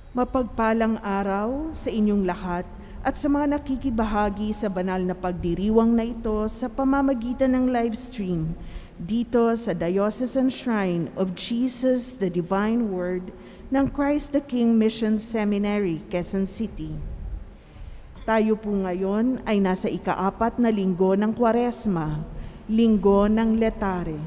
Mapagpalang araw sa inyong lahat at sa mga nakikibahagi sa banal na pagdiriwang na ito sa pamamagitan ng live stream dito sa Diocesan Shrine of Jesus the Divine Word ng Christ the King Mission Seminary, Quezon City. Tayo po ngayon ay nasa ika-4 na linggo ng Kwaresma, linggo ng Letare.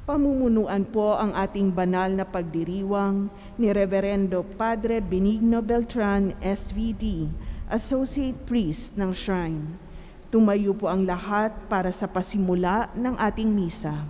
Pamumunuan po ang ating banal na pagdiriwang ni Reverendo Padre Benigno Beltran, SVD, Associate Priest ng Shrine. Tumayo po ang lahat para sa pasimula ng ating misa.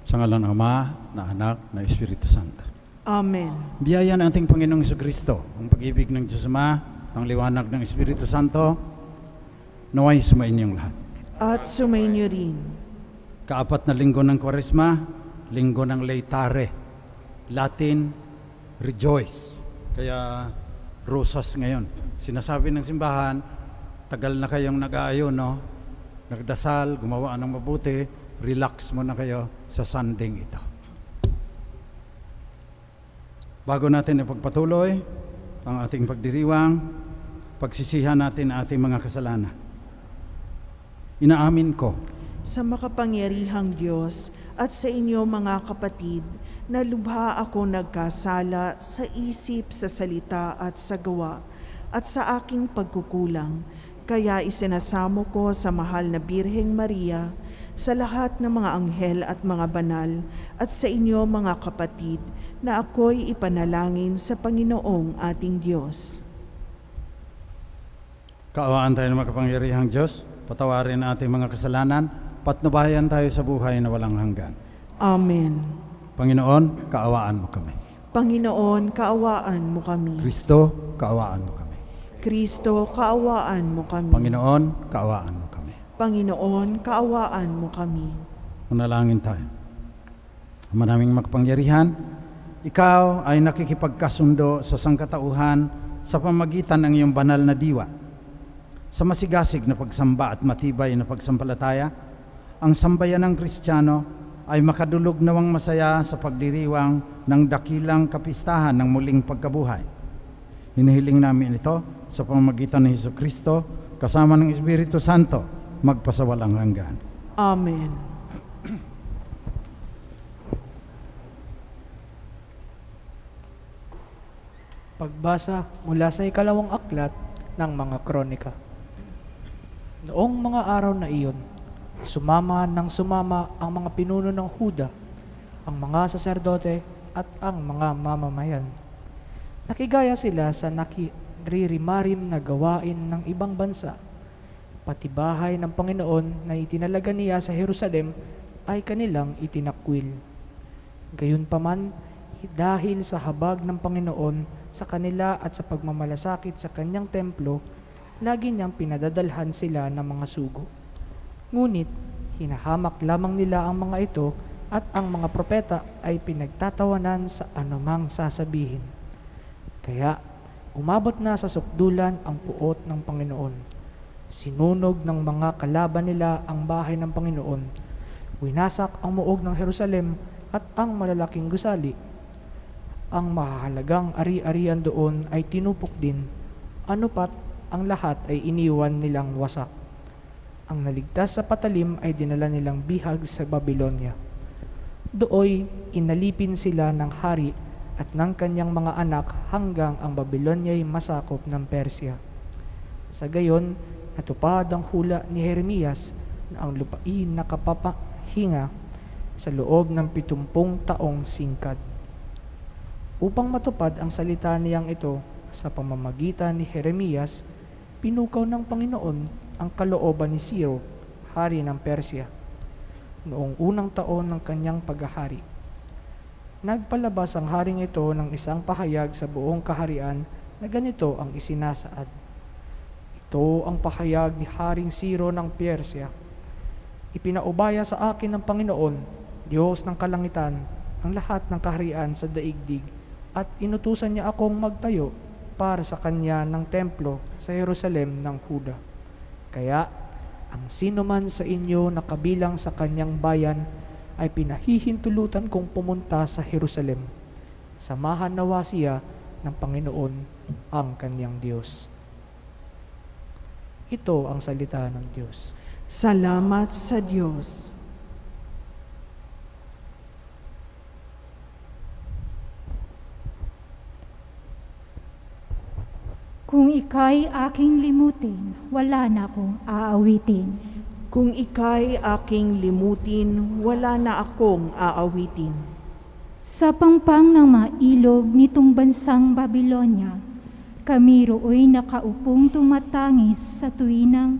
Sa ngalan ng Ama, na Anak, na Espiritu Santo. Amen. Biyaya ng ating Panginoong Jesucristo, ang pag-ibig ng Diyos Ama, ang liwanag ng Espiritu Santo, naway sumainyong lahat. At sumainyo rin. Kaapat na linggo ng Kwaresma, linggo ng Laetare. Latin, rejoice. Kaya rosas ngayon. Sinasabi ng simbahan, tagal na kayong nag-aayon, no? Nagdasal, gumawa ng mabuti, relax mo na kayo sa Sunding ito. Bago natin ipagpatuloy ang ating pagdiriwang, pagsisihan natin ang ating mga kasalanan. Inaamin ko Sa makapangyarihang Diyos at sa inyo mga kapatid, na lubha ako nagkasala sa isip, sa salita at sa gawa, at sa aking pagkukulang. Kaya isinasamo ko sa mahal na Birheng Maria, sa lahat ng mga anghel at mga banal, at sa inyo mga kapatid, na ako'y ipanalangin sa Panginoong ating Diyos. kaawaan tayo ng makapangyarihang Diyos, patawarin ang ating mga kasalanan, patnubayan tayo sa buhay na walang hanggan. Amen. Panginoon, kaawaan mo kami. Panginoon, kaawaan mo kami. Kristo, kaawaan mo kami. Kristo, kaawaan mo kami. Panginoon, kaawaan mo kami. Panginoon, kaawaan mo kami. Manalangin tayo. Ama naming makapangyarihan, ikaw ay nakikipagkasundo sa sangkatauhan sa pamagitan ng iyong banal na diwa. Sa masigasig na pagsamba at matibay na pagsampalataya, ang sambayan ng Kristiyano ay makadulog nawang masaya sa pagdiriwang ng dakilang kapistahan ng muling pagkabuhay. Hinihiling namin ito sa pamamagitan ng Jesucristo kasama ng Espiritu Santo magpasawalang hanggan. Amen. Pagbasa mula sa ikalawang aklat ng mga kronika. Noong mga araw na iyon, sumama ang mga pinuno ng Huda, ang mga saserdote at ang mga mamamayan. Nakigaya sila sa nakiririmarim na gawain ng ibang bansa. Pati bahay ng Panginoon na itinalaga niya sa Jerusalem ay kanilang itinakwil. Gayunpaman, dahil sa habag ng Panginoon sa kanila at sa pagmamalasakit sa kanyang templo, lagi niyang pinadadalhan sila ng mga sugo. Ngunit, hinahamak lamang nila ang mga ito at ang mga propeta ay pinagtatawanan sa anumang sasabihin. Kaya, umabot na sa sukdulan ang puot ng Panginoon. Sinunog ng mga kalaban nila ang bahay ng Panginoon. Winasak ang muog ng Jerusalem at ang malalaking gusali. Ang mahahalagang ari-arian doon ay tinupok din. Ano pat, ang lahat ay iniwan nilang wasak. Ang naligtas sa patalim ay dinala nilang bihag sa Babylonia. Dooy inalipin sila ng hari at ng kanyang mga anak hanggang ang Babilonya'y masakop ng Persya. Sa gayon, natupad ang hula ni Jeremias na ang lupain nakapapahinga sa loob ng 70 taong singkad. Upang matupad ang salita niyang ito, sa pamamagitan ni Jeremias, pinukaw ng Panginoon ang kalooban ni Ciro, hari ng Persya, noong unang taon ng kanyang paghahari. Nagpalabas ang haring ito ng isang pahayag sa buong kaharian na ganito ang isinasaad. Ito ang pahayag ni Haring Ciro ng Persya. Ipinaubaya sa akin ng Panginoon, Diyos ng kalangitan, ang lahat ng kaharian sa daigdig, at inutusan niya akong magtayo para sa kanya ng templo sa Jerusalem ng Huda. Kaya, ang sino man sa inyo na kabilang sa kanyang bayan ay pinahihintulutan kong pumunta sa Jerusalem. Samahan nawa siya ng Panginoon ang kanyang Diyos. Ito ang salita ng Diyos. Salamat sa Diyos. Kung ika'y aking limutin, wala na akong aawitin. Kung ika'y aking limutin, wala na akong aawitin. Sa pangpang ng mga ilog nitong bansang Babilonya, kami roo'y nakaupong tumatangis sa tuwinang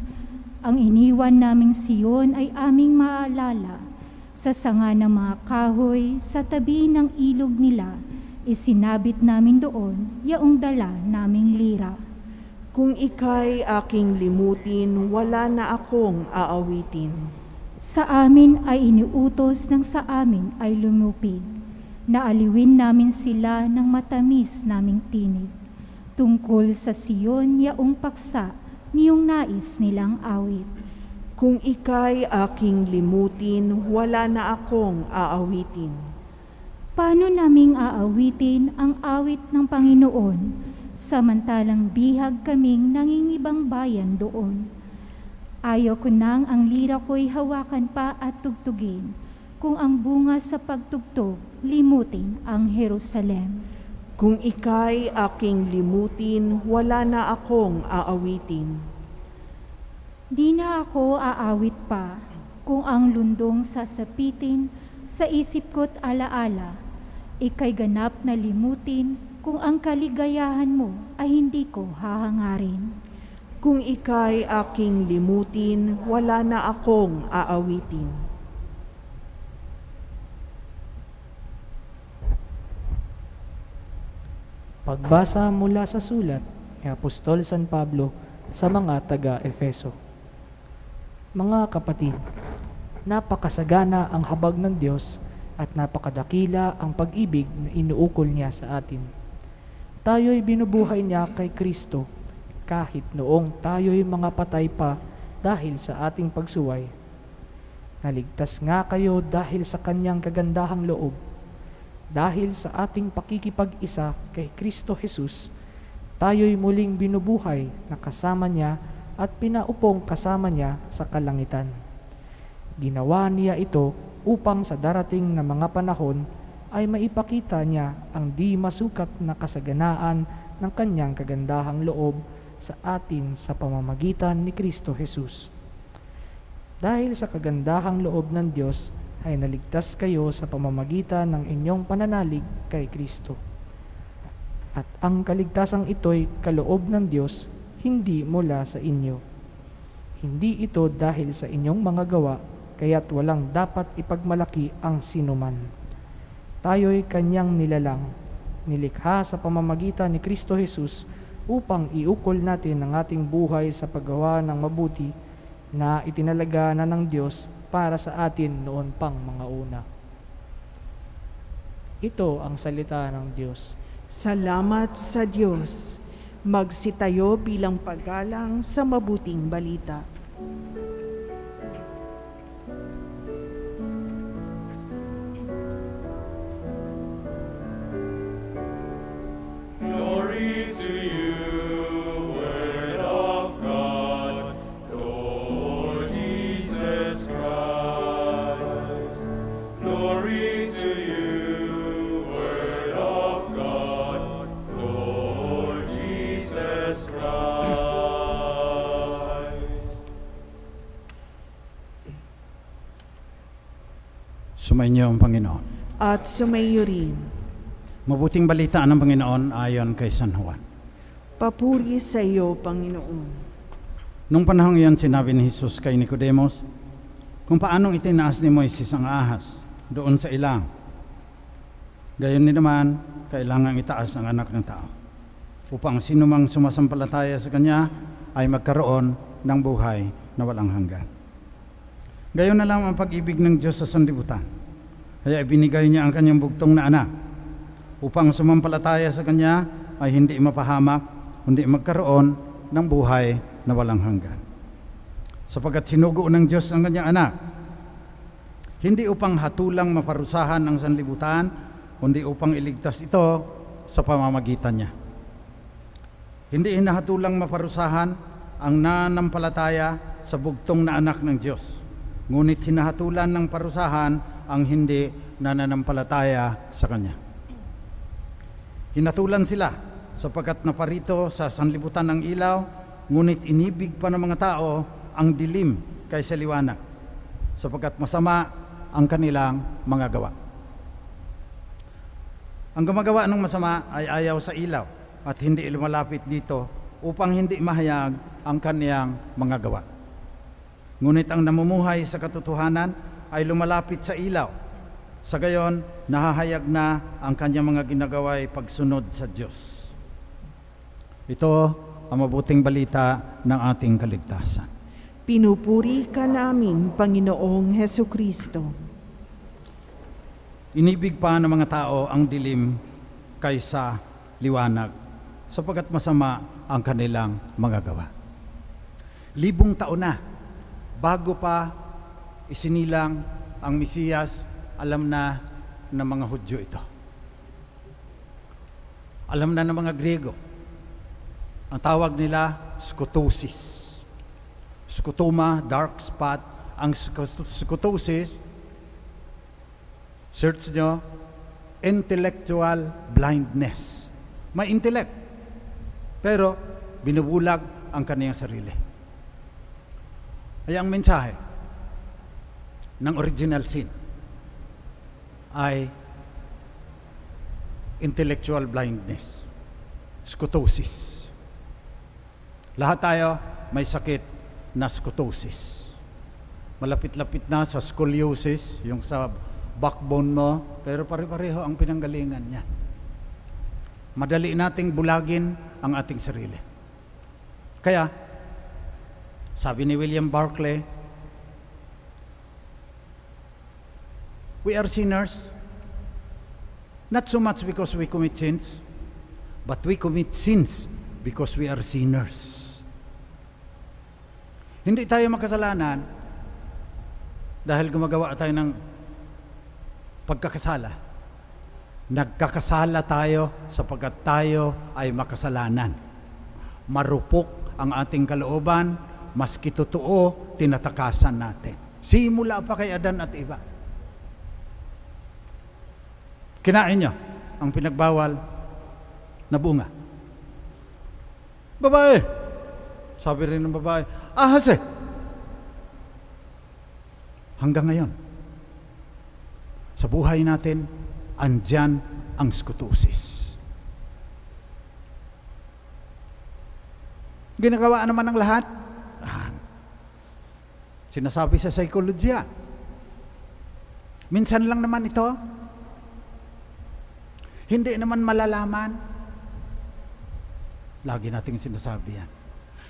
ang iniwan naming Siyon ay aming maalala. Sa sanga ng mga kahoy, sa tabi ng ilog nila, isinabit namin doon yaong dala naming lira. Kung ika'y aking limutin, wala na akong aawitin. Sa amin ay iniutos ng sa amin ay lumupig. Naaliwin namin sila ng matamis naming tinig. Tungkol sa Siyon yaong paksa niyong nais nilang awit. Kung ika'y aking limutin, wala na akong aawitin. Paano naming aawitin ang awit ng Panginoon, samantalang bihag kaming nangingibang bayan doon? Ayaw ko nang ang lira ko'y hawakan pa at tugtugin, kung ang bunga sa pagtugtog, limutin ang Jerusalem. Kung ika'y aking limutin, wala na akong aawitin. Di na ako aawit pa, kung ang lundong sasapitin, sa isip ko't alaala, ika'y ganap na limutin, kung ang kaligayahan mo ay hindi ko hahangarin. Kung ika'y aking limutin, wala na akong aawitin. Pagbasa mula sa sulat ni Apostol San Pablo sa mga taga-Efeso. Mga kapatid, napakasagana ang habag ng Diyos at napakadakila ang pag-ibig na inuukol niya sa atin. Tayo'y binubuhay niya kay Kristo kahit noong tayo'y mga patay pa dahil sa ating pagsuway. Naligtas nga kayo dahil sa kanyang kagandahang loob. Dahil sa ating pakikipag-isa kay Kristo Jesus, tayo'y muling binubuhay na kasama niya at pinaupong kasama niya sa kalangitan. Ginawa niya ito upang sa darating na mga panahon ay maipakita niya ang di masukat na kasaganaan ng kanyang kagandahang loob sa atin sa pamamagitan ni Kristo Jesus. Dahil sa kagandahang loob ng Diyos, ay naligtas kayo sa pamamagitan ng inyong pananalig kay Kristo. At ang kaligtasang ito'y kaloob ng Diyos, hindi mula sa inyo. Hindi ito dahil sa inyong mga gawa, kaya't walang dapat ipagmalaki ang sinuman. Tayo'y kanyang nilalang, nilikha sa pamamagitan ni Kristo Jesus upang iukol natin ang ating buhay sa paggawa ng mabuti na itinalaga na ng Diyos para sa atin noon pang mga una. Ito ang salita ng Diyos. Salamat sa Diyos. Magsitayo bilang paggalang sa mabuting balita. Glory to you, Word of God, Lord Jesus Christ. Glory to you, Word of Sumainyo ang Panginoon. at sumayo rin. Mabuting balita ng Panginoon ayon kay San Juan. Papuri sa iyo, Panginoon. Nung panahong iyon, sinabi ni Jesus kay Nicodemos, kung paanong itinaas ni Moises ang ahas doon sa ilang, gayon din naman, kailangang itaas ang anak ng tao, upang sinumang sumasampalataya sa Kanya ay magkaroon ng buhay na walang hanggan. Gayon na lang ang pag-ibig ng Diyos sa sanlibutan. Kaya ibinigay niya ang Kanyang bugtong na anak, upang sumampalataya sa Kanya ay hindi mapahamak, kundi magkaroon ng buhay na walang hanggan. Sapagkat sinugo ng Diyos ang Kanyang anak, hindi upang hatulang maparusahan ang sanlibutan, kundi upang iligtas ito sa pamamagitan niya. Hindi hinahatulang maparusahan ang nananampalataya sa bugtong na anak ng Diyos, ngunit hinahatulan ng parusahan ang hindi nananampalataya sa Kanya. Hinatulan sila sapagkat naparito sa sanlibutan ng ilaw, ngunit inibig pa ng mga tao ang dilim kaysa liwanag, sapagkat masama ang kanilang mga gawa. Ang gumagawa ng masama ay ayaw sa ilaw at hindi lumalapit dito upang hindi mahayag ang kaniyang mga gawa. Ngunit ang namumuhay sa katotohanan ay lumalapit sa ilaw. Sa gayon, nahahayag na ang kanyang mga ginagawa'y pagsunod sa Diyos. Ito ang mabuting balita ng ating kaligtasan. Pinupuri ka namin, Panginoong Hesukristo. Inibig pa ng mga tao ang dilim kaysa liwanag, sapagkat masama ang kanilang mga gawa. 1000 taon na bago pa isinilang ang Mesiyas, alam na ng mga Hudyo ito. Alam na ng mga Grego. Ang tawag nila scotosis. Scotoma, dark spot. Ang scotosis, search nyo, intellectual blindness. May intellect, pero binubulag ang kaniyang sarili. Ay ang mensahe ng original sin ay intellectual blindness, scotosis. Lahat tayo may sakit na scotosis. Malapit-lapit na sa scoliosis, yung sa backbone mo, pero pare-pareho ang pinanggalingan niya. Madali nating bulagin ang ating sarili. Kaya, sabi ni William Barclay, we are sinners, not so much because we commit sins, but we commit sins because we are sinners. Hindi tayo makasalanan dahil gumagawa tayo ng pagkakasala. Nagkakasala tayo sapagkat tayo ay makasalanan. Marupok ang ating kalooban, maski totoo, tinatakasan natin. Simula pa kay Adan at Eva. Kinain niyo ang pinagbawal na bunga. Babae, sabi rin ng babae, ahas eh. Hanggang ngayon, sa buhay natin, andyan ang scotosis. Ginagawa naman ng lahat. Sinasabi sa psikolohiya. Minsan lang naman ito. Hindi naman malalaman. Lagi nating sinasabi yan.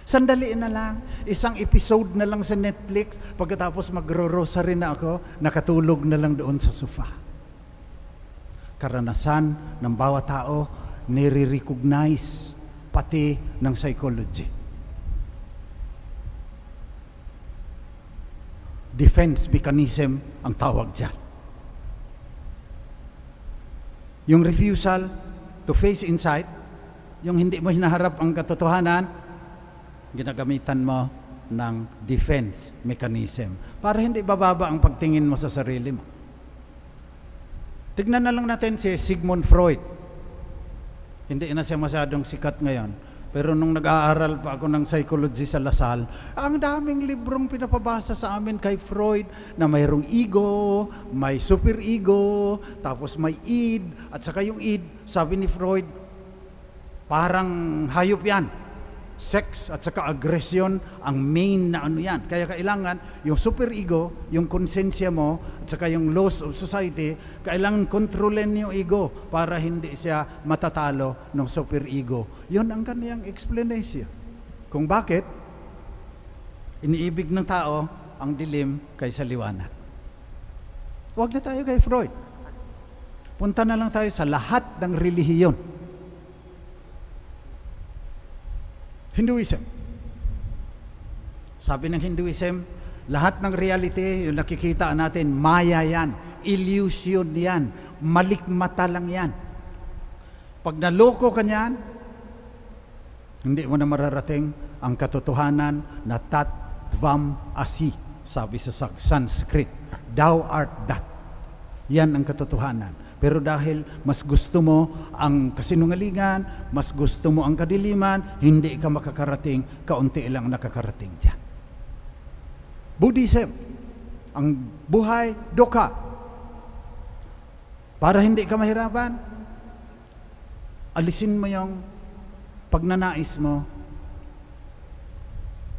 Sandali na lang, isang episode na lang sa Netflix, pagkatapos magro-rosary na ako, nakatulog na lang doon sa sofa. Karanasan ng bawat tao, nire-recognize pati ng psychology. Defense mechanism ang tawag dyan. Yung refusal to face insight, yung hindi mo hinaharap ang katotohanan, ginagamitan mo ng defense mechanism para hindi bababa ang pagtingin mo sa sarili mo. Tignan na lang natin si Sigmund Freud. Hindi na siya masyadong sikat ngayon, Pero nung nag-aaral pa ako ng psychology sa Lasal, ang daming librong pinapabasa sa amin kay Freud na mayroong ego, may super ego, tapos may id, at saka yung id, sabi ni Freud, parang hayop yan. Sex at saka aggression ang main na ano yan. Kaya kailangan yung super ego, yung konsensya mo, at saka yung laws of society, kailangan kontrolin yung ego para hindi siya matatalo ng super ego. Yun ang kaniyang explanation. Kung bakit iniibig ng tao ang dilim kaysa liwanag. Huwag na tayo kay Freud. Punta na lang tayo sa lahat ng relihiyon. Hinduism. Sabi ng Hinduism, lahat ng reality, yung nakikita natin, maya yan, illusion yan, malikmata lang yan. Pag naloko ka niyan, hindi mo na mararating ang katotohanan na tat tvam asi, sabi sa Sanskrit, thou art that. Yan ang katotohanan. Pero dahil mas gusto mo ang kasinungalingan, mas gusto mo ang kadiliman, hindi ka makakarating, kaunti lang nakakarating dyan. Buddhism, ang buhay, dukkha. Para hindi ka mahirapan, alisin mo yung pagnanais mo,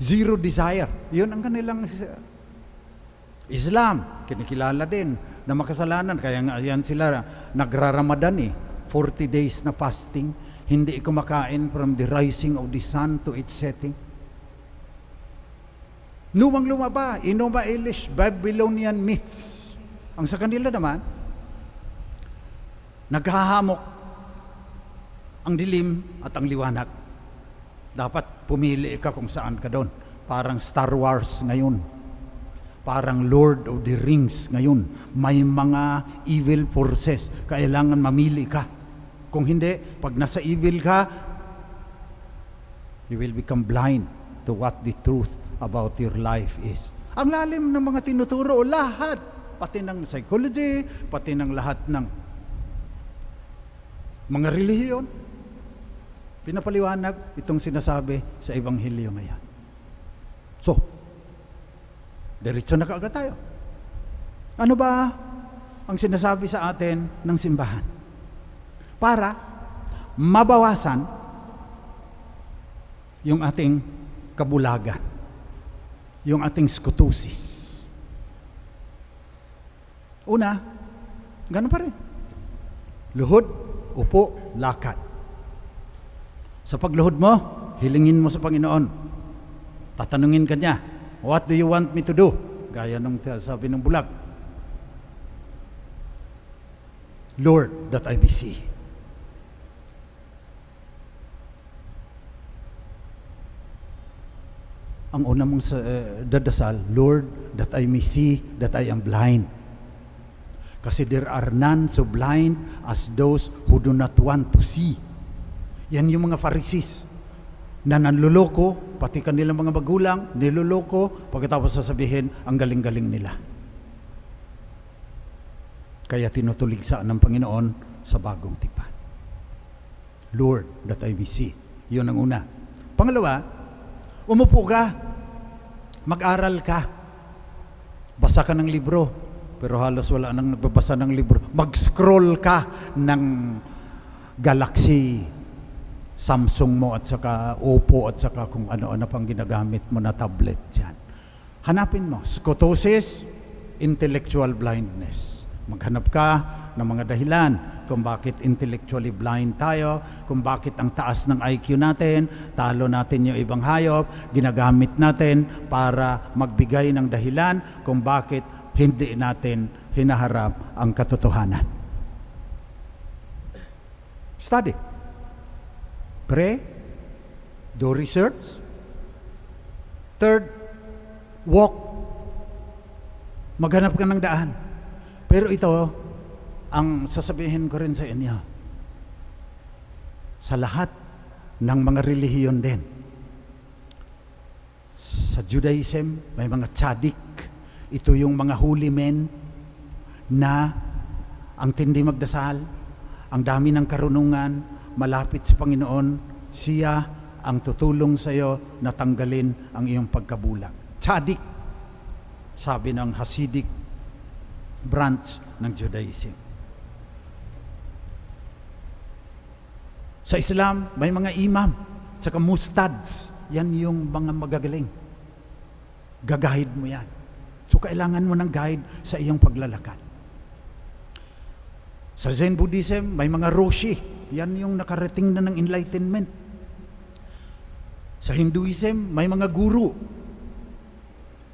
zero desire. Yun ang kanilang Islam, kinikilala din na makasalanan. Kaya nga yan sila nagraramadan 40 days na fasting, hindi kumakain from the rising of the sun to its setting. Lumang-luma pa, Enuma Elish, Babylonian myths. Ang sa kanila naman, naghahamok ang dilim at ang liwanag. Dapat pumili ka kung saan ka doon. Parang Star Wars ngayon. Parang Lord of the Rings ngayon. May mga evil forces. Kailangan mamili ka. Kung hindi, pag nasa evil ka, you will become blind to what the truth about your life is. Ang lalim ng mga tinuturo, lahat. Pati ng psychology, pati ng lahat ng mga relihiyon. Pinapaliwanag itong sinasabi sa Ebanghelyo ngayon. So, diretso na kaagad tayo. Ano ba ang sinasabi sa atin ng simbahan? Para mabawasan yung ating kabulagan, yung ating skutusis. Una, gano'n pa rin. Luhod, upo, lakad. Sa pagluhod mo, hilingin mo sa Panginoon. Tatanungin ka niya, what do you want me to do? Gaya nung sabi ng bulag. Lord, that I may see. Ang una mong dadasal, Lord, that I may see, that I am blind. Kasi there are none so blind as those who do not want to see. Yan yung mga Pharisees na nanluloko, pati kanilang mga magulang, niluloko, pagkatapos sasabihin, ang galing-galing nila. Kaya tinutuligsa ng Panginoon sa bagong tipan. Lord, that I may see. Yun ang una. Pangalawa, umupo ka, mag-aral ka, basa ka ng libro, pero halos wala nang nagbabasa ng libro. Mag-scroll ka ng Galaxy, Samsung mo at saka Oppo at saka kung ano-ano pang ginagamit mo na tablet dyan. Hanapin mo, scotosis, intellectual blindness. Maghanap ka ng mga dahilan kung bakit intellectually blind tayo, kung bakit ang taas ng IQ natin, talo natin yung ibang hayop, ginagamit natin para magbigay ng dahilan kung bakit hindi natin hinaharap ang katotohanan. Study. Pray. Do research. Third, walk. Maghanap ka ng daan. Pero ito, ang sasabihin ko rin sa inyo, sa lahat ng mga relihiyon din. Sa Judaism, may mga tzaddik. Ito yung mga holy men na ang tindi magdasal, ang dami ng karunungan, malapit sa Panginoon, siya ang tutulong sa iyo na tanggalin ang iyong pagkabulag. Tzadik, sabi ng Hasidic branch ng Judaism. Sa Islam, may mga imam, saka mustads. Yan yung mga magagaling. Gagahid mo yan. So, kailangan mo ng guide sa iyong paglalakad. Sa Zen Buddhism, may mga Roshi. Yan yung nakarating na ng enlightenment. Sa Hinduism, may mga guru.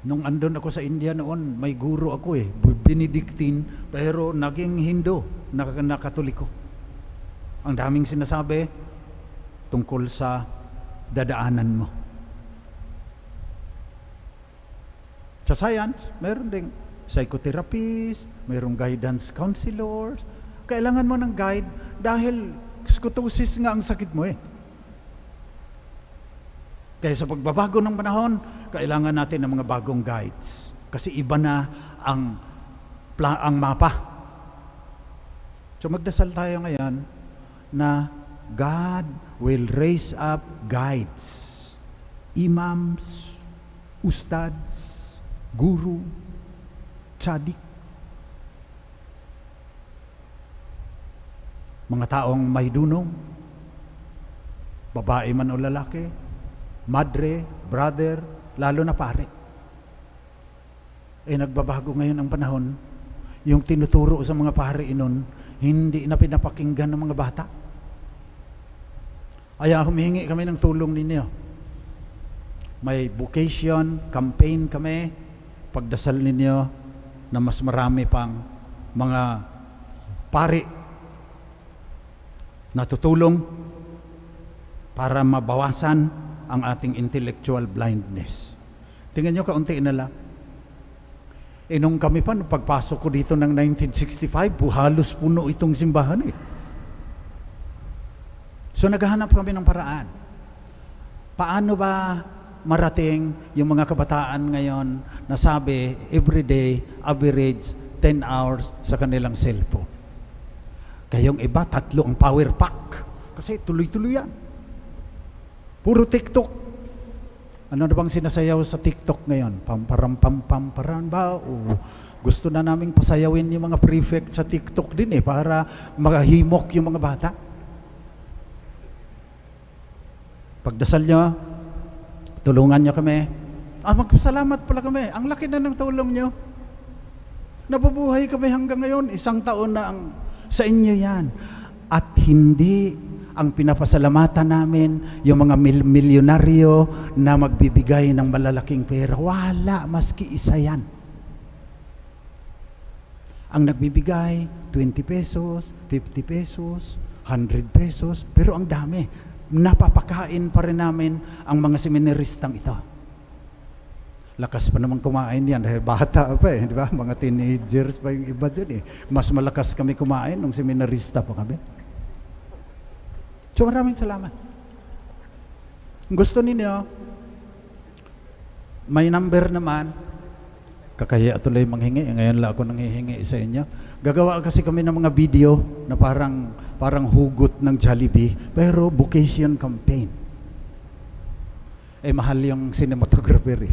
Nung andun ako sa India noon, may guru ako Benedictine, pero naging Hindu, na Katoliko. Ang daming sinasabi tungkol sa dadaanan mo. Sa science, meron ding psychotherapist, mayroong guidance counselors. Kailangan mo ng guide dahil scoliosis nga ang sakit mo Kaya sa pagbabago ng panahon, kailangan natin ng mga bagong guides. Kasi iba na ang mapa. So magdasal tayo ngayon na God will raise up guides, imams, ustads, guru, tzadik. Mga taong may dunong, babae man o lalaki, madre, brother, lalo na pare. Nagbabago ngayon ang panahon. Yung tinuturo sa mga pare inon, hindi na pinapakinggan ng mga bata. Kaya humihingi kami ng tulong ninyo. May vocation, campaign kami, pagdasal ninyo na mas marami pang mga pare na tutulong para mabawasan ang ating intellectual blindness. Tingnan nyo, kaunti na lang. Nung kami pa, pagpasok ko dito ng 1965, halos puno itong simbahan So naghahanap kami ng paraan. Paano ba marating yung mga kabataan ngayon na sabi, everyday, average, 10 hours sa kanilang cellphone. Kayong iba, 3 ang power pack. Kasi tuloy-tuloy yan. Puro TikTok. Ano na bang sinasayaw sa TikTok ngayon? Pamparam ba? O gusto na naming pasayawin yung mga prefect sa TikTok din para makahimok yung mga bata. Pagdasal nyo, tulungan nyo kami. Magpasalamat pala kami. Ang laki na ng tulong nyo. Nabubuhay kami hanggang ngayon. 1 taon na sa inyo yan. At hindi ang pinapasalamatan namin yung mga milyonaryo na magbibigay ng malalaking pera. Wala, maski isa yan. Ang nagbibigay, 20 pesos, 50 pesos, 100 pesos, pero ang dami. Napapakain pa rin namin ang mga seminaristang ito. Lakas pa naman kumain yan dahil bata pa di ba? Mga teenagers pa yung iba dyan Mas malakas kami kumain nung seminarista pa kami. So maraming salamat. Gusto ninyo, may number naman, kakaya tuloy manghingi, ngayon lang ako nanghihingi sa inyo. Gagawa kasi kami ng mga video na parang hugot ng Jollibee, pero vocation campaign. Mahal yung cinematographer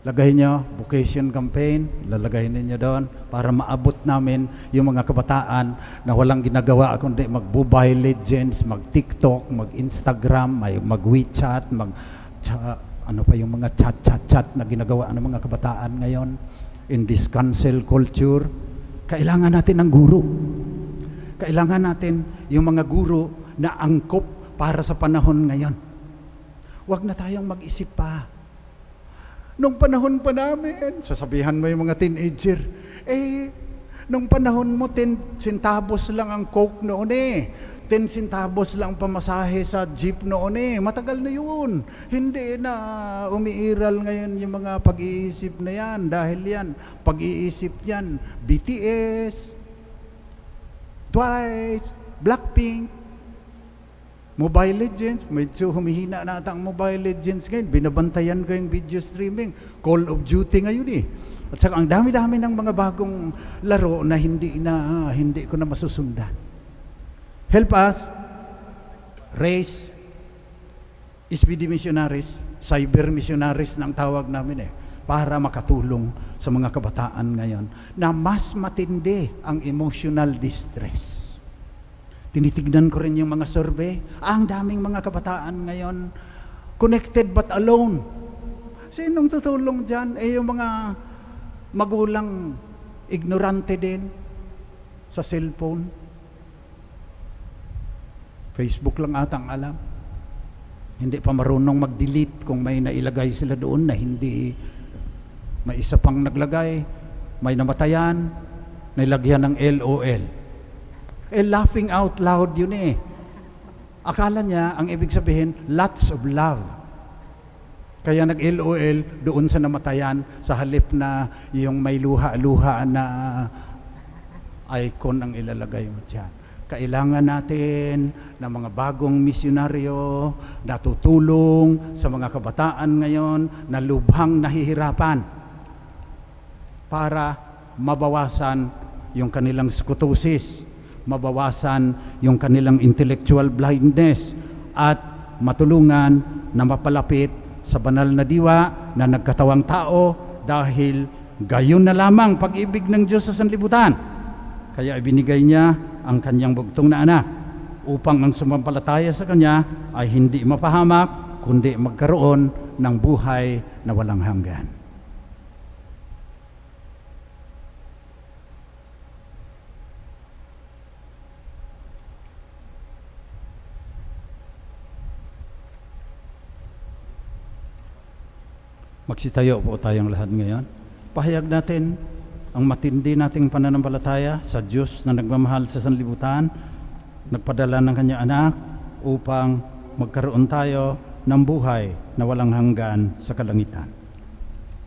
Lagay nyo, vocation campaign, lalagay ninyo doon para maabot namin yung mga kabataan na walang ginagawa kundi mag-Mobile Legends, mag-TikTok, mag-Instagram, mag-WeChat, ano pa yung mga chat na ginagawa ng mga kabataan ngayon in this cancel culture. Kailangan natin ng guro. Kailangan natin yung mga guro na angkop para sa panahon ngayon. Huwag na tayong mag-isip pa. Nung panahon pa namin, sasabihan mo yung mga teenager, nung panahon mo, 10 centavos lang ang coke noon 10 centavos lang pamasahe sa jeep noon Matagal na yun. Hindi na umiiral ngayon yung mga pag-iisip na yan. Dahil yan, pag-iisip yan, BTS, Twice, Blackpink, Mobile Legends, medyo humihina na ata ang Mobile Legends ngayon. Binabantayan ko yung video streaming. Call of Duty ngayon At saka ang dami-dami ng mga bagong laro na hindi ko na masusundan. Help us raise SPD missionaries, cyber missionaries ng tawag namin para makatulong sa mga kabataan ngayon na mas matindi ang emotional distress. Tinitignan ko rin yung mga survey, ang daming mga kabataan ngayon connected but alone. Sinong tutulong dyan? Yung mga magulang ignorante din sa cellphone. Facebook lang atang alam. Hindi pa marunong mag-delete kung may nailagay sila doon na hindi, may isa pang naglagay, may namatayan, nilagyan ng LOL. Laughing out loud yun Akala niya, ang ibig sabihin, lots of love. Kaya nag-LOL doon sa namatayan sa halip na yung may luha-luha na icon ang ilalagay mo dyan. Kailangan natin ng mga bagong misyonaryo na tutulong sa mga kabataan ngayon na lubhang nahihirapan para mabawasan yung kanilang skutusis, mabawasan yung kanilang intellectual blindness, at matulungan na mapalapit sa banal na diwa na nagkatawang tao dahil gayon na lamang pag-ibig ng Diyos sa sanlibutan. Kaya ibinigay niya ang kanyang bugtong na anak upang ang sumampalataya sa kanya ay hindi mapahamak kundi magkaroon ng buhay na walang hanggan. Magsitayo po tayong lahat ngayon. Pahayag natin ang matindi nating pananampalataya sa Diyos na nagmamahal sa sanlibutan, nagpadala ng kanyang anak upang magkaroon tayo ng buhay na walang hanggan sa kalangitan.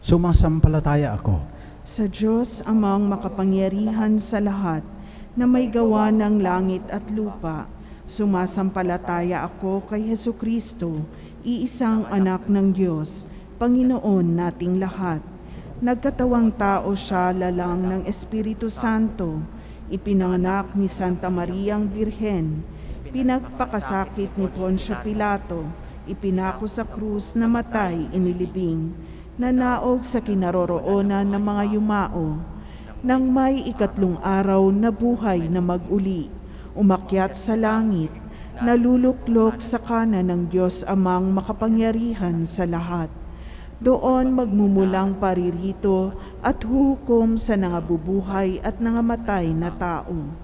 Sumasampalataya ako Sa Diyos amang makapangyarihan sa lahat, na may gawa ng langit at lupa. Sumasampalataya ako kay Hesukristo, iisang anak ng Diyos, Panginoon nating lahat. Nagkatawang tao siya lalang ng Espiritu Santo, ipinanganak ni Santa Mariang Birhen, pinagpakasakit ni Poncio Pilato, ipinako sa krus, namatay, inilibing, nanaog sa kinaroroonan ng mga yumao, nang may ikatlong araw na buhay na mag-uli, umakyat sa langit, naluluklok sa kanan ng Diyos amang makapangyarihan sa lahat. Doon magmumulang paririto at huhukom sa nangabubuhay at nangamatay na tao.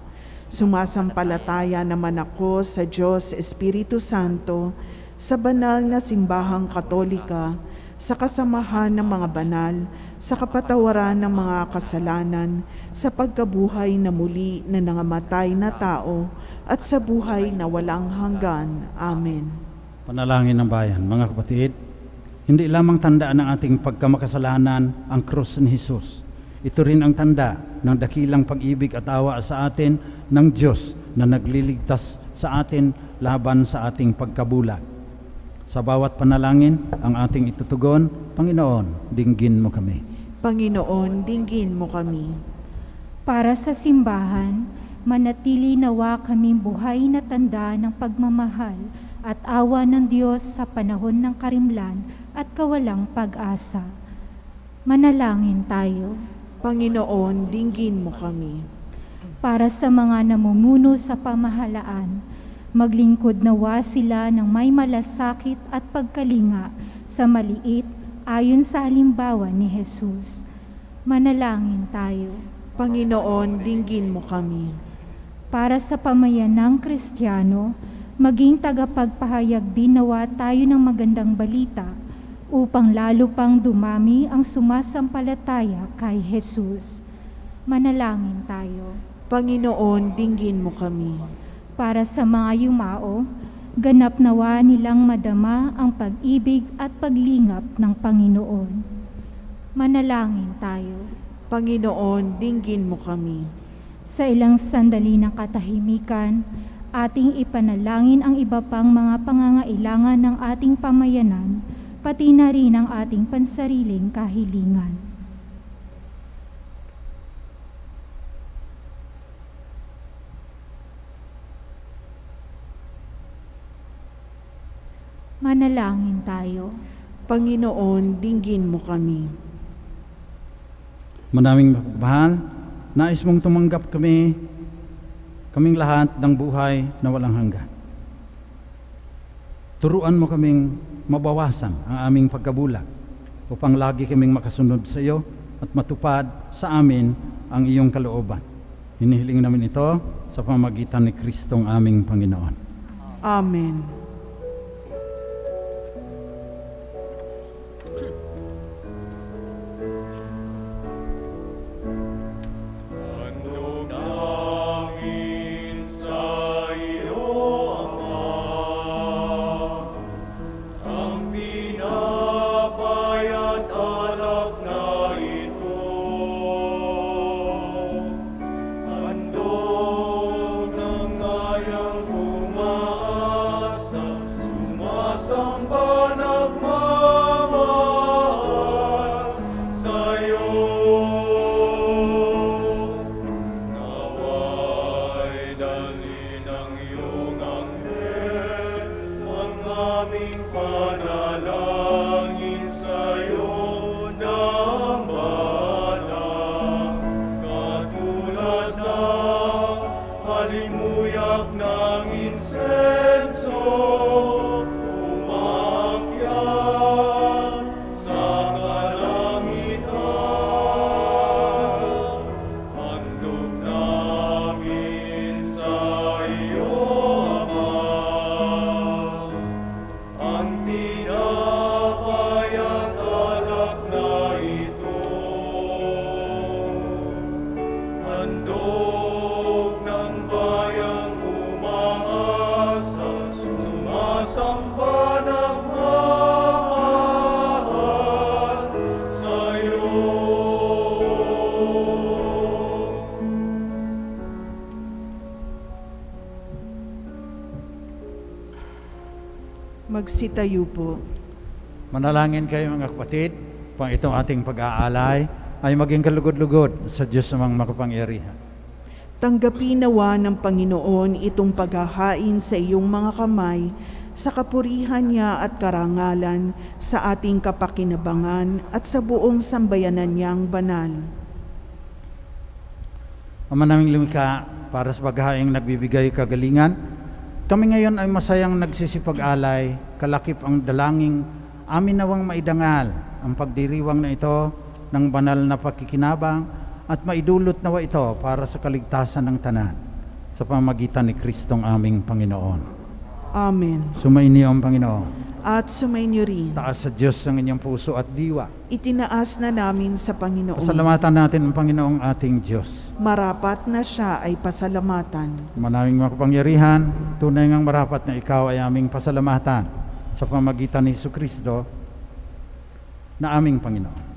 Sumasampalataya naman ako sa Diyos Espiritu Santo, sa banal na simbahang katolika, sa kasamahan ng mga banal, sa kapatawaran ng mga kasalanan, sa pagkabuhay na muli na nangamatay na tao, at sa buhay na walang hanggan. Amen. Panalangin ng bayan. Mga kapatid, hindi lamang tandaan ng ating pagkamakasalanan ang krus ni Jesus. Ito rin ang tanda ng dakilang pag-ibig at awa sa atin ng Diyos na nagliligtas sa atin laban sa ating pagkabulag. Sa bawat panalangin ang ating itutugon, Panginoon, dinggin mo kami. Panginoon, dinggin mo kami. Para sa simbahan, manatili nawa kaming buhay na tanda ng pagmamahal at awa ng Diyos sa panahon ng karimlan at kawalang pag-asa. Manalangin tayo. Panginoon, dinggin mo kami. Para sa mga namumuno sa pamahalaan, maglingkod nawa sila ng may malasakit at pagkalinga sa maliit ayon sa halimbawa ni Jesus. Manalangin tayo. Panginoon, dinggin mo kami. Para sa pamayanang Kristiyano, maging tagapagpahayag din nawa tayo ng magandang balita upang lalo pang dumami ang sumasampalataya kay Jesus. Manalangin tayo. Panginoon, dinggin mo kami. Para sa mga yumao, ganap nawa nilang madama ang pag-ibig at paglingap ng Panginoon. Manalangin tayo. Panginoon, dinggin mo kami. Sa ilang sandali ng katahimikan, ating ipanalangin ang iba pang mga pangangailangan ng ating pamayanan, pati na rin ang ating pansariling kahilingan. Manalangin tayo. Panginoon, dinggin mo kami. Manaming mapagmahal, nais mong tumanggap kaming lahat ng buhay na walang hanggan. Turuan mo kaming mabawasan ang aming pagkabulag upang lagi kaming makasunod sa iyo at matupad sa amin ang iyong kalooban. Hinihiling namin ito sa pamamagitan ni Kristong aming Panginoon. Amen. Handog namin sa iyo, Ama, ang tinapay at alak na ito. Handog ng ngayang umaasa, sumasamba nagmamahal sa'yo. Naway dalhin ng iyong anghel ang aming panalangin sa'yo ng banal. Katulad ng halimuyak ng insenso, umakyat sa kalangitan. Handog namin sa iyo, Ama, ang tinapay at alak na ito. Handog ng bayang umaasa, sumasamba nagmamahal sa'yo. Magsitayo po. Manalangin kayo mga kapatid, pang itong ating pag-aalay ay maging kalugod-lugod sa Diyos namang makapangyarihan. Tanggapin nawa ng Panginoon itong paghahain sa iyong mga kamay sa kapurihan niya at karangalan sa ating kapakinabangan at sa buong sambayanan niyang banal. Ama naming lumikha, para sa paghahaing nagbibigay kagalingan, kami ngayon ay masayang nagsisipag-alay, kalakip ang dalangin, amin nawang maidangal ang pagdiriwang na ito ng banal na pakikinabang at maidulot nawa ito para sa kaligtasan ng tanan sa pamamagitan ni Kristong aming Panginoon. Amen. Sumainyo ang Panginoon. At sumainyo rin. Taas sa Diyos ang inyong puso at diwa. Itinaas na namin sa Panginoon. Pasalamatan natin ang Panginoong ating Diyos. Marapat na siya ay pasalamatan. Manaming makapangyarihan, tunay ngang marapat na ikaw ay aming pasalamatan sa pamamagitan ni Jesucristo na aming Panginoon.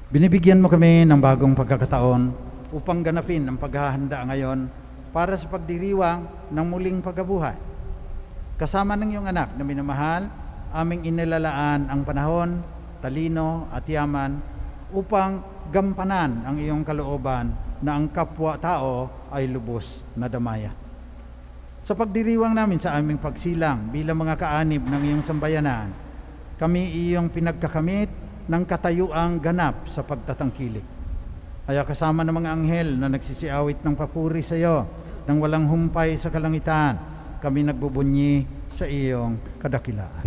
Binibigyan mo kami ng bagong pagkakataon upang ganapin ang paghahanda ngayon para sa pagdiriwang ng muling pagkabuhay. Kasama ng iyong anak na minamahal, aming inilalaan ang panahon, talino at yaman upang gampanan ang iyong kalooban na ang kapwa-tao ay lubos na damaya. Sa pagdiriwang namin sa aming pagsilang bilang mga kaanib ng iyong sambayanan, kami iyong pinagkakamit ng katayuang ganap sa pagtatangkilik. Kaya kasama ng mga anghel na nagsisiawit ng papuri sa iyo nang walang humpay sa kalangitan, kami nagbubunyi sa iyong kadakilaan.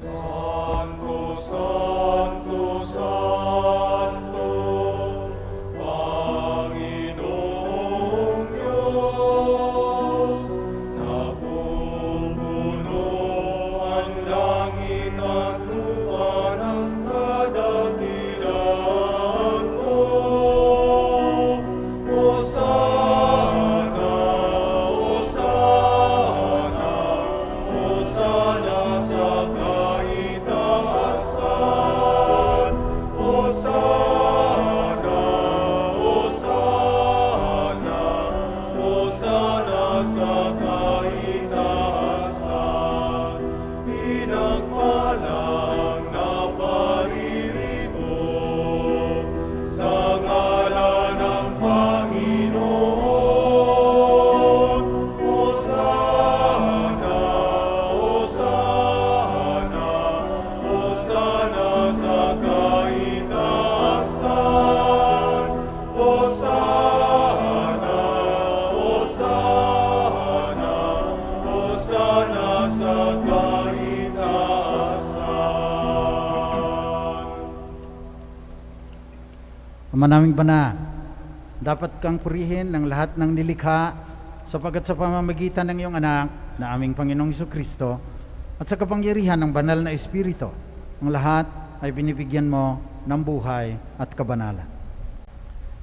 Santo, Santo, Santo, Panginoong Diyos, napupuno ang langit at lupa ng kadaliman. Ama naming banal, dapat kang purihin ng lahat ng nilikha sapagkat sa pamamagitan ng iyong anak na aming Panginoong Jesucristo at sa kapangyarihan ng banal na Espiritu, ang lahat ay binibigyan mo ng buhay at kabanalan.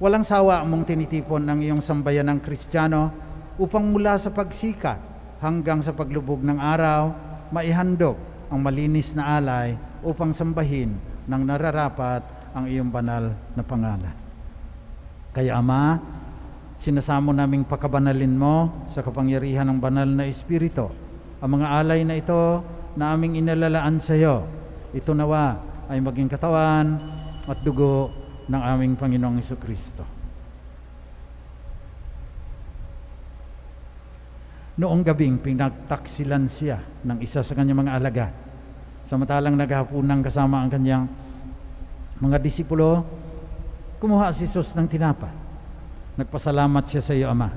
Walang sawa mong tinitipon ng iyong sambayan ng Kristiyano upang mula sa pagsikat hanggang sa paglubog ng araw, maihandog ang malinis na alay upang sambahin ng nararapat ang iyong banal na pangalan. Kaya Ama, sinasamo naming pakabanalin mo sa kapangyarihan ng banal na Espiritu ang mga alay na ito na aming inalalaan sa iyo. Ito nawa ay maging katawan at dugo ng aming Panginoong Jesucristo. Noong gabing pinagtaksilan siya ng isa sa kanyang mga alagad, samantalang naghahapunan kasama ang kanyang mga disipulo, kumuha si Jesus ng tinapay. Nagpasalamat siya sa iyo, Ama.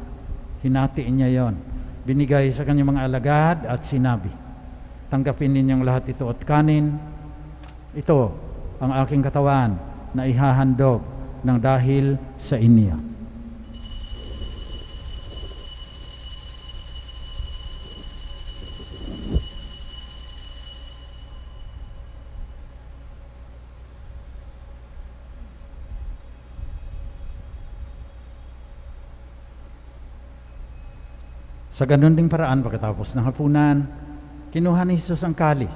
Hinatiin niya yon. Binigay sa kanyang mga alagad at sinabi, tanggapin ninyong lahat ito at kanin. Ito ang aking katawan na ihahandog ng dahil sa inyo. Sa ganun ding paraan, pagkatapos ng hapunan, kinuha ni Jesus ang kalis.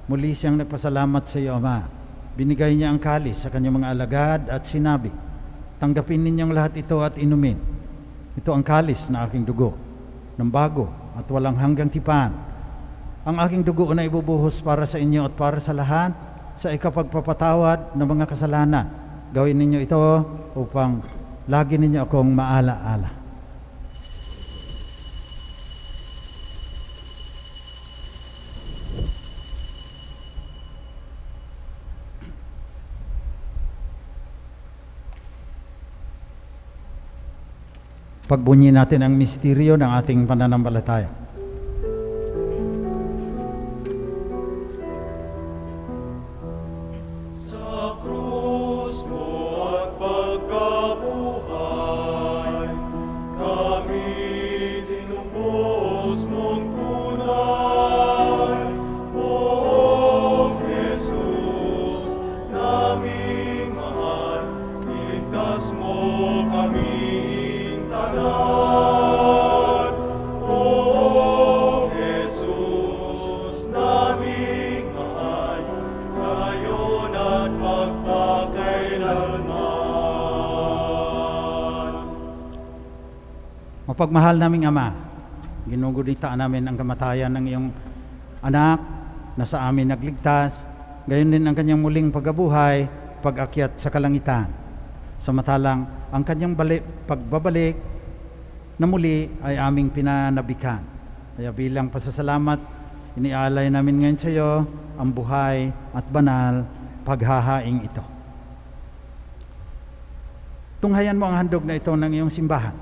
Muli siyang nagpasalamat sa iyo, Ama. Binigay niya ang kalis sa kanyang mga alagad at sinabi, tanggapin ninyong lahat ito at inumin. Ito ang kalis na aking dugo, ng bago at walang hanggang tipan. Ang aking dugo na ibubuhos para sa inyo at para sa lahat sa ikapagpapatawad ng mga kasalanan. Gawin ninyo ito upang lagi ninyo akong maala-ala. Pagbunyi natin ang misteryo ng ating pananampalataya. Sa krus mo at pagkabuhay, kami tinubos mong tunay. O Jesus, naming mahal, iligtas mo kaming tanan. O Jesus, naming mahal, ngayon at magpakailanman. Mapagmahal naming Ama, ginugunitaan namin ang kamatayan ng iyong anak na sa amin nagligtas, gayon din ang kanyang muling pagkabuhay, pag-akyat sa kalangitan. Samantalang ang kanyang pagbabalik na muli ay aming pinanabikan. Kaya bilang pasasalamat, inialay namin ngayon sa iyo ang buhay at banal paghahaing ito. Tunghayan mo ang handog na ito ng iyong simbahan.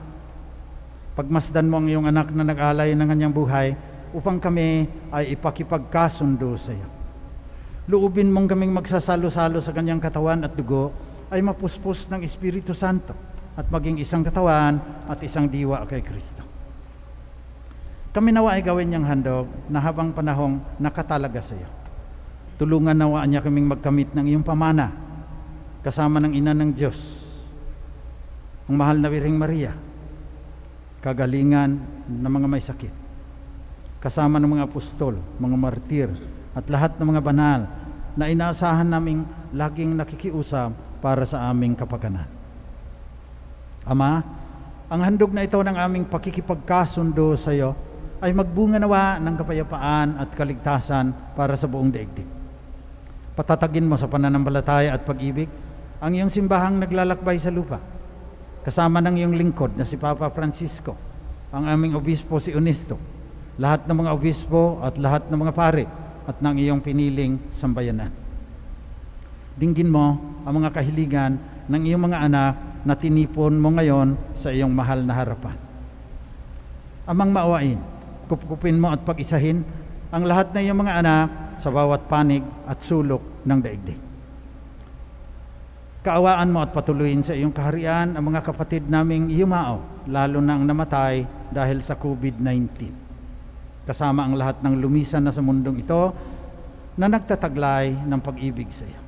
Pagmasdan mo ang iyong anak na nag-alay ng kanyang buhay upang kami ay ipakipagkasundo sa iyo. Luubin mong kaming magsasalo-salo sa kanyang katawan at dugo ay mapuspos ng Espiritu Santo at maging isang katawan at isang diwa kay Kristo. Kami nawa ay gawin niyang handog na habang panahong nakatalaga sa iyo. Tulungan nawa niya kaming magkamit ng iyong pamana kasama ng Ina ng Diyos, ang mahal na Birheng Maria, kagalingan ng mga may sakit, kasama ng mga apostol, mga martir, at lahat ng mga banal na inaasahan naming laging nakikiusap para sa aming kapakanan. Ama, ang handog na ito ng aming pakikipagkasundo sa iyo ay magbunga nawa ng kapayapaan at kaligtasan para sa buong daigdig. Patatagin mo sa pananampalataya at pag-ibig ang iyong simbahang naglalakbay sa lupa, kasama ng iyong lingkod na si Papa Francisco, ang aming obispo si Ernesto, lahat ng mga obispo at lahat ng mga pare at ng iyong piniling sambayanan. Dinggin mo ang mga kahilingan ng iyong mga anak na tinipon mo ngayon sa iyong mahal na harapan. Amang maawain, kupkupin mo at pag-isahin ang lahat ng iyong mga anak sa bawat panig at sulok ng daigdig. Kaawaan mo at patuloyin sa iyong kaharian ang mga kapatid naming yumao, lalo na ang namatay dahil sa COVID-19. Kasama ang lahat ng lumisan na sa mundong ito na nagtataglay ng pag-ibig sa iyo.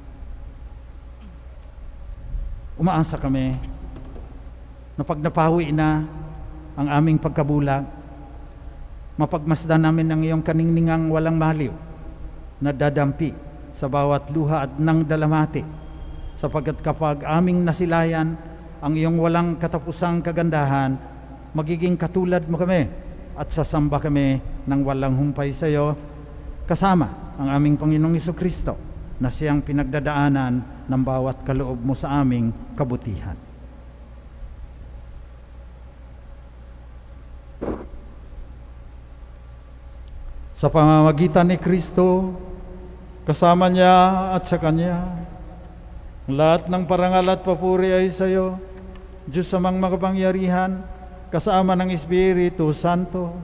Umaasa kami na pag napawi na ang aming pagkabulag, mapagmasdan namin ang iyong kaningningang walang maliw na dadampi sa bawat luha at ng dalamati, sapagkat kapag aming nasilayan ang iyong walang katapusang kagandahan, magiging katulad mo kami at sasamba kami ng walang humpay sa iyo, kasama ang aming Panginoong Hesukristo na siyang pinagdadaanan ng bawat kaloob mo sa aming kabutihan. Sa pamamagitan ni Kristo, kasama niya at sa Kanya, lahat ng parangal at papuri ay sa iyo, Diyos amang makapangyarihan, kasama ng Espiritu Santo,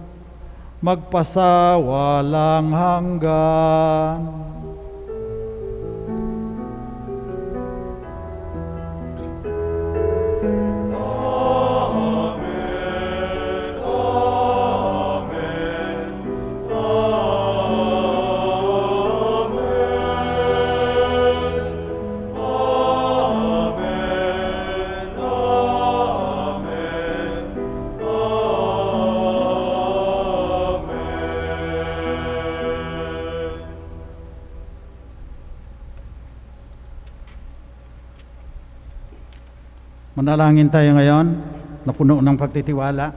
magpasawalang hanggan. Manalangin tayo ngayon na puno ng pagtitiwala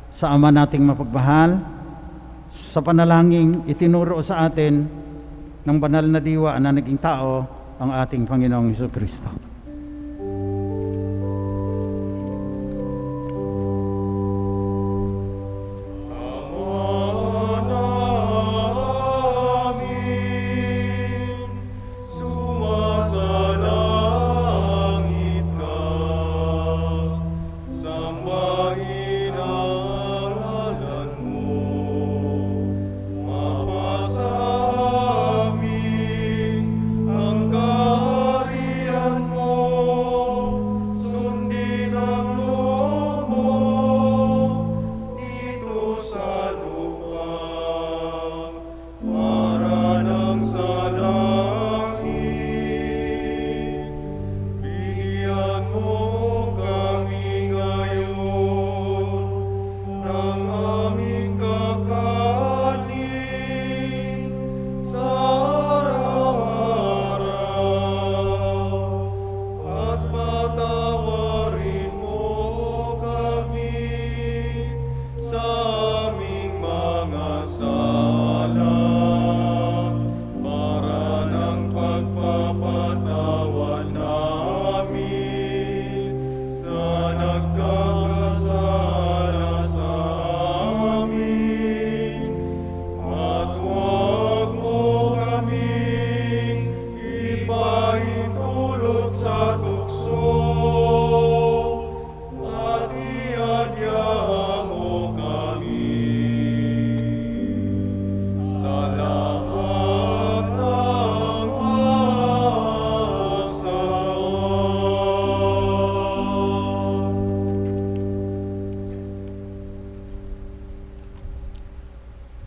sa Ama nating mapagmahal, sa panalangin itinuro sa atin ng banal na diwa na naging tao, ang ating Panginoong Hesukristo.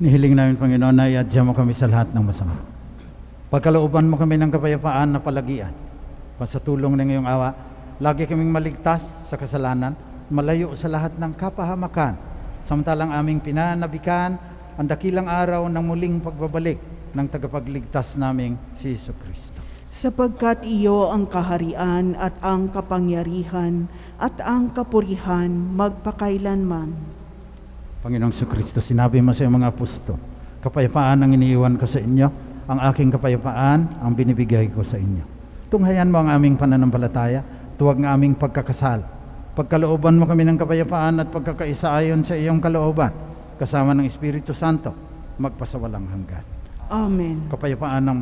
Nihiling namin, Panginoon, na iadya mo kami sa lahat ng masama. Pagkalooban mo kami ng kapayapaan na palagian. Sa tulong ng iyong awa, lagi kaming maligtas sa kasalanan, malayo sa lahat ng kapahamakan, samantalang aming pinanabikan ang dakilang araw ng muling pagbabalik ng tagapagligtas naming si Hesukristo. Sapagkat iyo ang kaharian at ang kapangyarihan at ang kapurihan magpakailanman. Panginoong Hesukristo, sinabi mo sa iyong mga apostol, kapayapaan ang iniiwan ko sa inyo, ang aking kapayapaan ang binibigay ko sa inyo. Tunghayan mo ang aming pananampalataya, tuwag ng aming pagkakasal. Pagkalooban mo kami ng kapayapaan at pagkakaisa ayon sa iyong kalooban, kasama ng Espiritu Santo, magpasawalang hanggan. Amen. Kapayapaan ng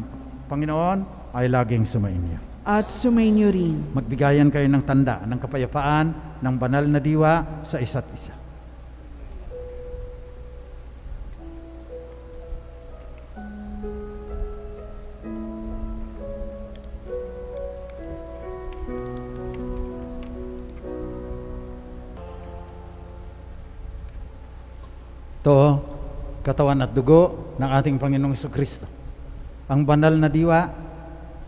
Panginoon ay laging sumainyo. At sumainyo rin. Magbigayan kayo ng tanda ng kapayapaan ng banal na diwa sa isa't isa. Ito, katawan at dugo ng ating Panginoong Jesucristo. Ang banal na diwa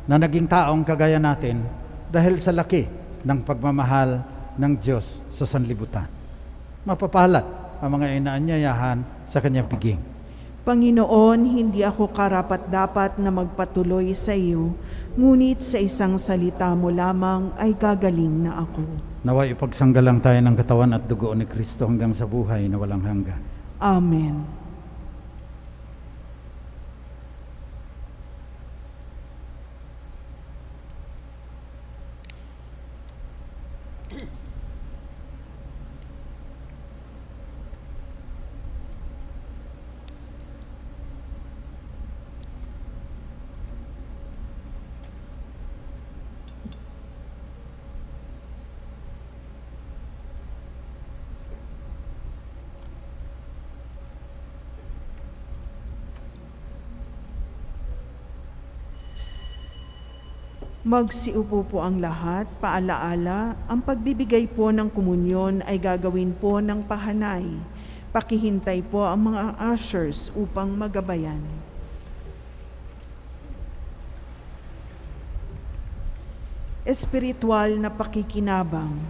na naging taong kagaya natin dahil sa laki ng pagmamahal ng Diyos sa sanlibutan. Mapapalad ang mga inaanyayahan sa kanyang piging. Panginoon, hindi ako karapat-dapat na magpatuloy sa iyo, ngunit sa isang salita mo lamang ay gagaling na ako. Naway ipagsanggalang tayo ng katawan at dugo ni Kristo hanggang sa buhay na walang hanggan. Amen. Magsiupo po ang lahat. Paalaala, ang pagbibigay po ng komunyon ay gagawin po ng pahanay. Pakihintay po ang mga ushers upang magabayan. Espiritual na pakikinabang.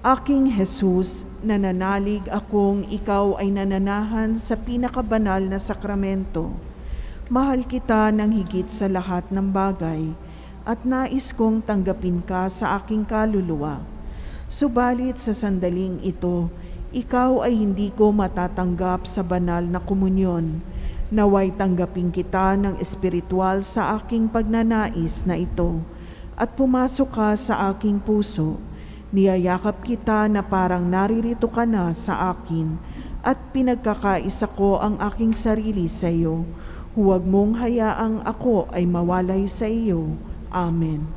Aking Jesus, nananalig akong ikaw ay nananahan sa pinakabanal na sakramento. Mahal kita ng higit sa lahat ng bagay, at nais kong tanggapin ka sa aking kaluluwa. Subalit sa sandaling ito, ikaw ay hindi ko matatanggap sa banal na komunyon. Naway tanggapin kita ng espiritual sa aking pagnanais na ito, at pumasok ka sa aking puso. Niyayakap kita na parang naririto ka na sa akin, at pinagkakaisa ko ang aking sarili sa iyo. Huwag mong hayaang ako ay mawalay sa iyo. Amen.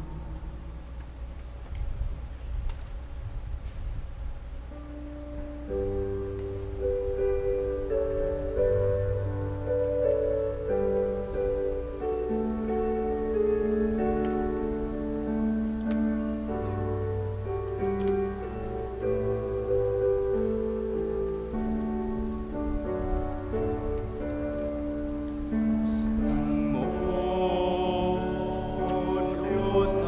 Diyos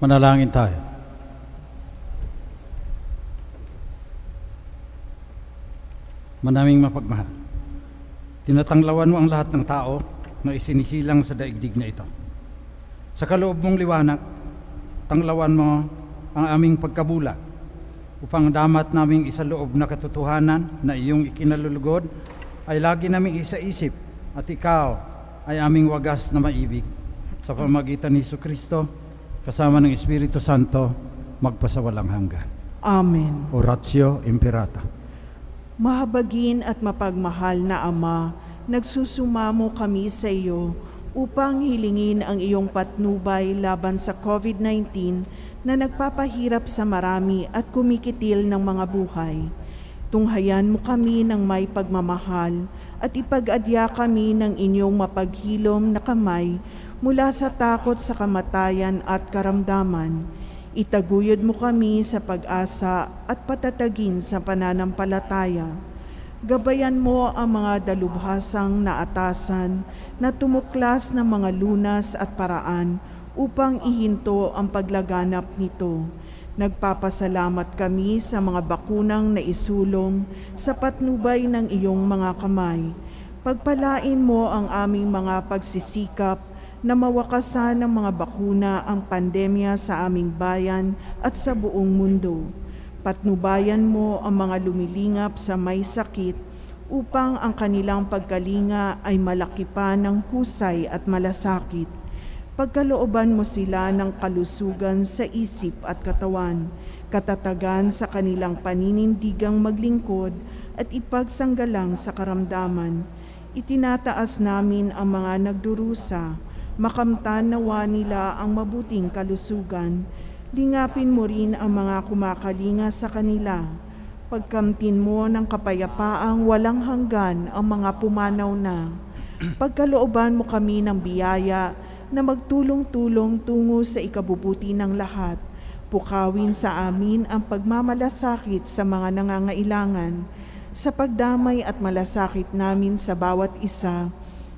Manalangin tayo. Manaming mapagmahal, tinatanglawan mo ang lahat ng tao na isinisilang sa daigdig na ito. Sa kaloob mong liwanag, tanglawan mo ang aming pagkabulag upang damat naming isaloob na katotohanan na iyong ikinalulugod ay lagi naming isaisip at ikaw ay aming wagas na maibig. Sa pamamagitan ni Jesucristo, kasama ng Espiritu Santo, magpasawalang hanggan. Amen. Oratio Imperata. Mahabagin at mapagmahal na Ama, nagsusumamo kami sa iyo upang hilingin ang iyong patnubay laban sa COVID-19 na nagpapahirap sa marami at kumikitil ng mga buhay. Tunghayan mo kami ng may pagmamahal at ipag-adya kami ng inyong mapaghilom na kamay mula sa takot sa kamatayan at karamdaman. Itaguyod mo kami sa pag-asa at patatagin sa pananampalataya. Gabayan mo ang mga dalubhasang naatasan na tumuklas ng mga lunas at paraan upang ihinto ang paglaganap nito. Nagpapasalamat kami sa mga bakunang naisulong sa patnubay ng iyong mga kamay. Pagpalain mo ang aming mga pagsisikap na mawakasan ng mga bakuna ang pandemya sa aming bayan at sa buong mundo. Patnubayan mo ang mga lumilingap sa may sakit upang ang kanilang pagkalinga ay malaki pa ng husay at malasakit. Pagkalooban mo sila ng kalusugan sa isip at katawan, katatagan sa kanilang paninindigang maglingkod at ipagsanggalang sa karamdaman. Itinataas namin ang mga nagdurusa, makamtan nawa nila ang mabuting kalusugan. Lingapin mo rin ang mga kumakalinga sa kanila. Pagkamtin mo ng kapayapaang walang hanggan ang mga pumanaw na. Pagkalooban mo kami ng biyaya na magtulong-tulong tungo sa ikabubuti ng lahat. Pukawin sa amin ang pagmamalasakit sa mga nangangailangan. Sa pagdamay at malasakit namin sa bawat isa,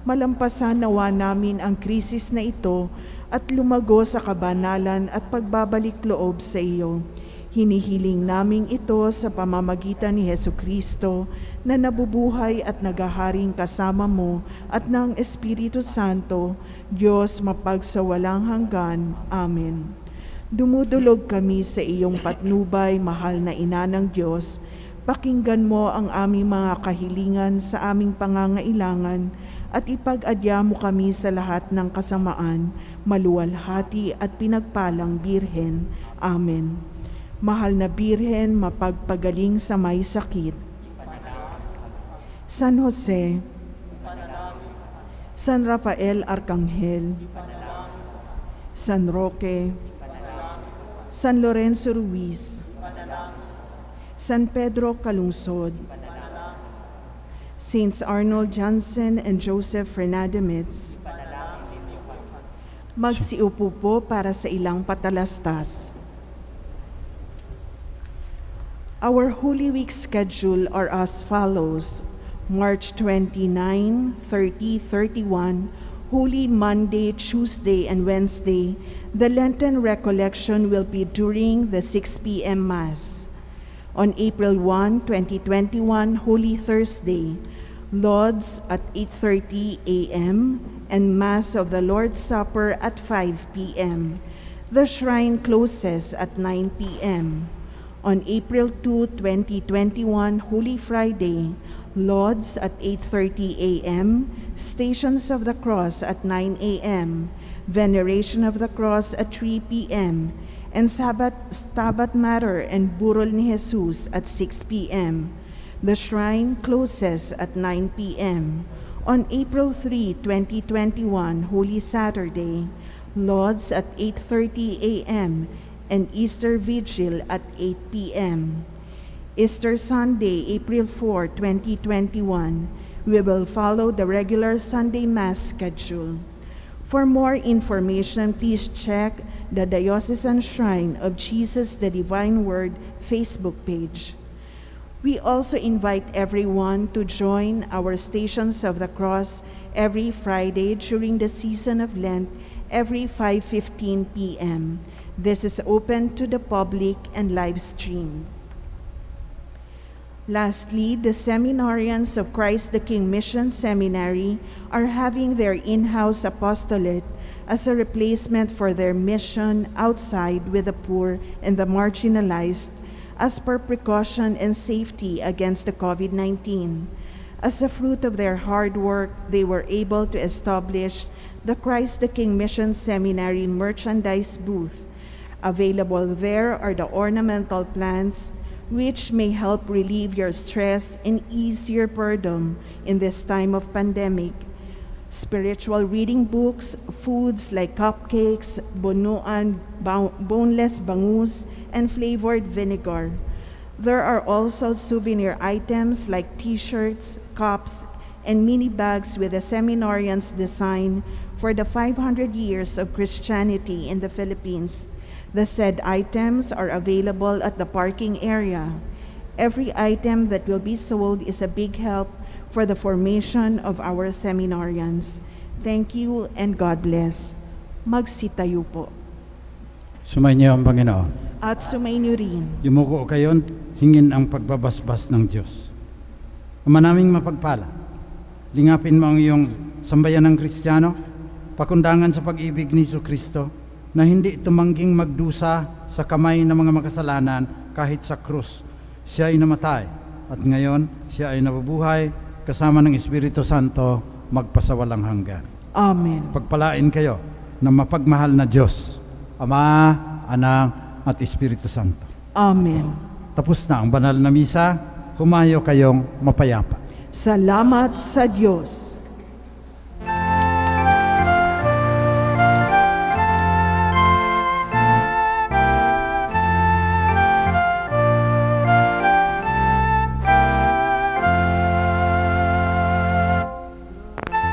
malampasan nawa namin ang krisis na ito at lumago sa kabanalan at pagbabalik loob sa iyo. Hinihiling naming ito sa pamamagitan ni Jesucristo na nabubuhay at nagaharing kasama mo at ng Espiritu Santo, Diyos mapagsawalang hanggan. Amen. Dumudulog kami sa iyong patnubay, mahal na Ina ng Diyos. Pakinggan mo ang aming mga kahilingan sa aming pangangailangan at ipag-adya mo kami sa lahat ng kasamaan, maluwalhati at pinagpalang Birhen. Amen. Mahal na Birhen, mapagpagaling sa may sakit. San Jose, San Rafael Arcangel, San Roque, San Lorenzo Ruiz, San Pedro Calungsod, Saints Arnold Jansen and Joseph Fernandez, magsiupo po para sa ilang patalastas. Our Holy Week schedule are as follows: March 29, 30, 31, Holy Monday, Tuesday, and Wednesday. The Lenten recollection will be during the 6 p.m. Mass. On April 1, 2021, Holy Thursday, Lauds at 8:30 a.m. and Mass of the Lord's Supper at 5 p.m. The shrine closes at 9 p.m. On April 2, 2021, Holy Friday, Lauds at 8:30 a.m., Stations of the Cross at 9 a.m., Veneration of the Cross at 3 p.m., and Stabat Mater and Burol ni Jesus at 6 p.m. The shrine closes at 9 p.m. On April 3, 2021, Holy Saturday, Lauds at 8:30 a.m. and Easter Vigil at 8 p.m. Easter Sunday, April 4, 2021, we will follow the regular Sunday Mass schedule. For more information, please check the Diocesan Shrine of Jesus the Divine Word Facebook page. We also invite everyone to join our Stations of the Cross every Friday during the season of Lent, every 5:15 p.m. This is open to the public and live streamed. Lastly, the seminarians of Christ the King Mission Seminary are having their in-house apostolate as a replacement for their mission outside with the poor and the marginalized as per precaution and safety against the COVID-19. As a fruit of their hard work, they were able to establish the Christ the King Mission Seminary merchandise booth. Available there are the ornamental plants which may help relieve your stress and ease your burden in this time of pandemic. Spiritual reading books, foods like cupcakes, bonuan, boneless bangus, and flavored vinegar. There are also souvenir items like t-shirts, cups, and mini bags with the seminarian's design for the 500 years of Christianity in the Philippines. The said items are available at the parking area. Every item that will be sold is a big help for the formation of our seminarians. Thank you and God bless. Magsitayo po. Sumainyo ang Panginoon. At sumainyo rin. Yumuko kayo, hingin ang pagbabasbas ng Diyos. Ama naming mapagpala, lingapin mo ang iyong sambayan ng Kristiyano, pakundangan sa pag-ibig ni Jesucristo, na hindi tumangging magdusa sa kamay ng mga makasalanan kahit sa krus. Siya ay namatay at ngayon siya ay nabubuhay kasama ng Espiritu Santo magpasawalang hanggan. Amen. Pagpalain kayo ng mapagmahal na Diyos, Ama, Anak at Espiritu Santo. Amen. Tapos na ang banal na misa, humayo kayong mapayapa. Salamat sa Diyos.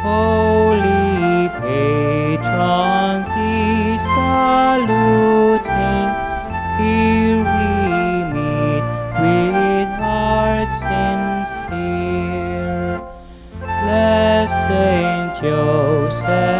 Holy patrons, ye saluting, here we meet with hearts sincere. Blessed Saint Joseph,